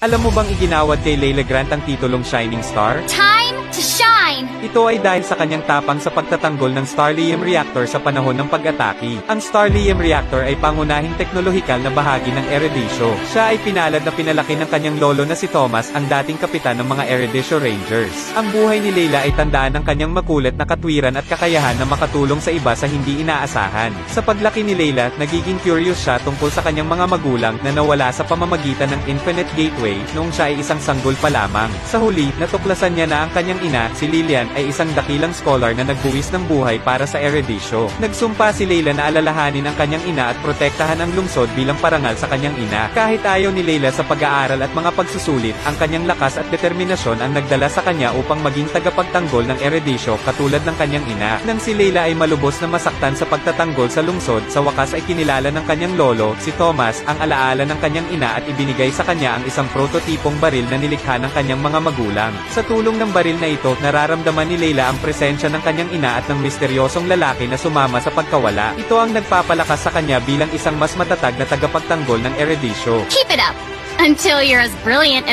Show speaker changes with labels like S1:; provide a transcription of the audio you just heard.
S1: Alam mo bang iginawad kay Layla Grant ang titulong Shining Star?
S2: Time to shine!
S1: Ito ay dahil sa kanyang tapang sa pagtatanggol ng Starlium Reactor sa panahon ng pag-atake. Ang Starlium Reactor ay pangunahing teknolohikal na bahagi ng Ereditio. Siya ay pinalad na pinalaki ng kanyang lolo na si Thomas, ang dating kapitan ng mga Ereditio Rangers. Ang buhay ni Layla ay tandaan ng kanyang makulit na katwiran at kakayahan na makatulong sa iba sa hindi inaasahan. Sa paglaki ni Layla, nagiging curious siya tungkol sa kanyang mga magulang na nawala sa pamamagitan ng Infinite Gateway noong siya ay isang sanggol pa lamang. Sa huli, natuklasan niya na ang kanyang ina, si Lillian, ay isang dakilang scholar na nagbuwis ng buhay para sa Ereditio. Nagsumpa si Layla na alalahanin ang kanyang ina at protektahan ang lungsod bilang parangal sa kanyang ina. Kahit ayaw ni Layla sa pag-aaral at mga pagsusulit, ang kanyang lakas at determinasyon ang nagdala sa kanya upang maging tagapagtanggol ng Ereditio katulad ng kanyang ina. Nang si Layla ay malubos na masaktan sa pagtatanggol sa lungsod, sa wakas ay kinilala ng kanyang lolo, si Thomas, ang alaala ng kanyang ina at ibinigay sa kanya ang isang prototipong baril na nilikha ng kanyang mga magulang. Sa tulong ng baril na ito, nararamdaman ni Layla ang presensya ng kanyang ina at ng misteryosong lalaki na sumama sa pagkawala. Ito ang nagpapalakas sa kanya bilang isang mas matatag na tagapagtanggol ng Ereditio.
S2: Keep it up! Until you're as brilliant as